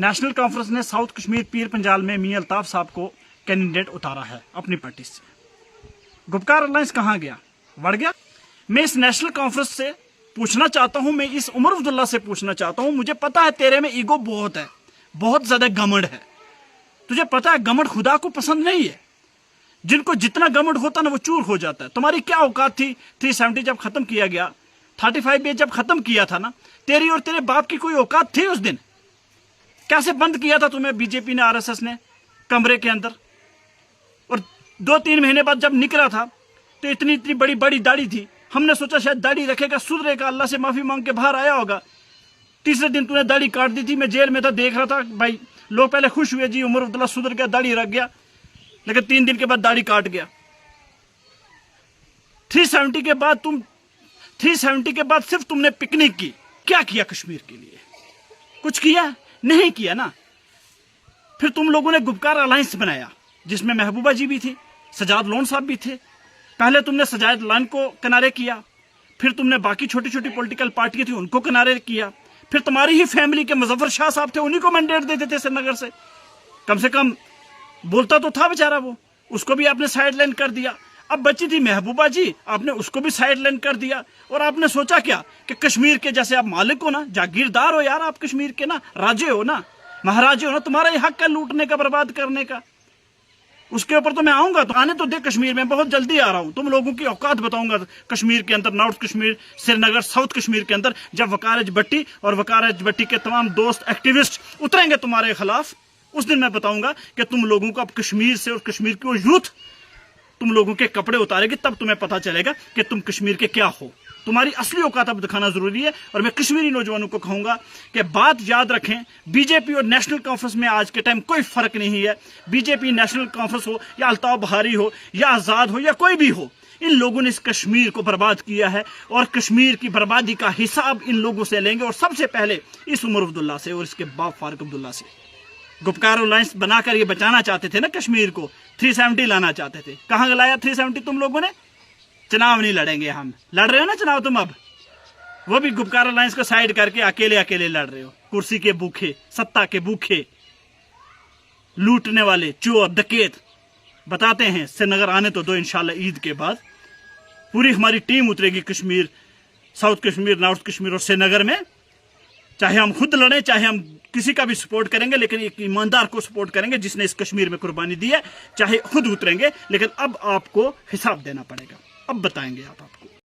National conference ने south Kashmir Pir Panjal में मियां अल्ताफ साहब को कैंडिडेट उतारा है अपनी पार्टी से। गुपकार अलायंस कहाँ गया? बढ़ गया। मैं इस नेशनल कॉन्फ्रेंस से पूछना चाहता हूं, मैं इस उमर अब्दुल्ला से पूछना चाहता हूं, मुझे पता है तेरे में ईगो बहुत है, बहुत ज्यादा घमंड है। तुझे पता है घमंड खुदा को पसंद नहीं है। जिनको जितना घमंड होता ना वो चूर हो जाता है। तुम्हारी क्या औकात थी 370 जब खत्म किया गया, 35A जब खत्म किया था ना, तेरी और तेरे बाप की कोई औकात थी उस दिन? कैसे बंद किया था तुम्हें बीजेपी ने, आरएसएस ने कमरे के अंदर? और 2-3 महीने बाद जब निकला था तो इतनी इतनी बड़ी बड़ी दाढ़ी थी, हमने सोचा शायद दाढ़ी रखेगा, सुधरेगा, अल्लाह से माफी मांग के बाहर आया होगा। तीसरे दिन तूने दाढ़ी काट दी थी। मैं जेल में था, देख रहा था भाई, लोग पहले खुश हुए जी उमर अब्दुल्ला सुधर गया, दाढ़ी रख गया, लेकिन 3 दिन के बाद दाढ़ी काट गया। 370 के बाद सिर्फ तुमने पिकनिक की। क्या किया कश्मीर के लिए? कुछ किया नहीं किया ना। फिर तुम लोगों ने गुपकार अलायंस बनाया जिसमें महबूबा जी भी थी, सजाद लोन साहब भी थे। पहले तुमने सजाद लोन को किनारे किया, फिर तुमने बाकी छोटी छोटी पॉलिटिकल पार्टियां थी उनको किनारे किया, फिर तुम्हारी ही फैमिली के मुजफ्फर शाह साहब थे, उन्हीं को मैंडेट देते थे श्रीनगर से। कम से कम बोलता तो था बेचारा वो, उसको भी आपने साइड लाइन कर दिया। अब बची थी महबूबा जी, आपने उसको भी साइड लाइन कर दिया। और आपने सोचा क्या कि कश्मीर के जैसे आप मालिक हो ना, जागीरदार हो यार, आप कश्मीर के ना राजे हो ना, महाराजे हो ना, तुम्हारा ही हक है लूटने का, बर्बाद करने का। उसके ऊपर तो मैं आऊंगा, तो आने तो दे कश्मीर में, बहुत जल्दी आ रहा हूं। तुम लोगों की औकात बताऊंगा कश्मीर के अंदर, नॉर्थ कश्मीर, श्रीनगर, साउथ कश्मीर के अंदर। जब वकार भट्टी और वकार भट्टी के तमाम दोस्त एक्टिविस्ट उतरेंगे तुम्हारे खिलाफ, उस दिन मैं बताऊंगा कि तुम लोगों को अब कश्मीर से और कश्मीर की यूथ तुम लोगों के कपड़े उतारेगी, तब तुम्हें पता चलेगा कि तुम कश्मीर के क्या हो। तुम्हारी असली औकात अब दिखाना जरूरी है। और मैं कश्मीरी नौजवानों को कहूंगा कि बात याद रखें, बीजेपी और नेशनल कॉन्फ्रेंस में आज के टाइम कोई फर्क नहीं है। बीजेपी नेशनल कॉन्फ्रेंस हो या अल्ताफ बहारी हो या आजाद हो या कोई भी हो, इन लोगों ने इस कश्मीर को बर्बाद किया है और कश्मीर की बर्बादी का हिसाब इन लोगों से लेंगे। और सबसे पहले इस उमर अब्दुल्ला से और इसके बाप फारूक अब्दुल्ला से। गुपकार अलायंस बनाकर ये बचाना चाहते थे ना कश्मीर को, 370 लाना चाहते थे। कहां लाया 370 तुम लोगों ने? चुनाव नहीं लड़ेंगे हम। लड़ रहे हो ना चुनाव तुम अब, वो भी गुपकार अलायंस को साइड करके अकेले अकेले लड़ रहे हो। कुर्सी के भूखे, सत्ता के भूखे, लूटने वाले चोर डकैत। बताते हैं, श्रीनगर आने तो दो इंशाल्लाह, ईद के बाद पूरी हमारी टीम उतरेगी कश्मीर, साउथ कश्मीर, नॉर्थ कश्मीर और श्रीनगर में। चाहे हम खुद लड़ें, चाहे हम किसी का भी सपोर्ट करेंगे, लेकिन एक ईमानदार को सपोर्ट करेंगे जिसने इस कश्मीर में कुर्बानी दी है। चाहे खुद उतरेंगे, लेकिन अब आपको हिसाब देना पड़ेगा। अब बताएंगे आपको।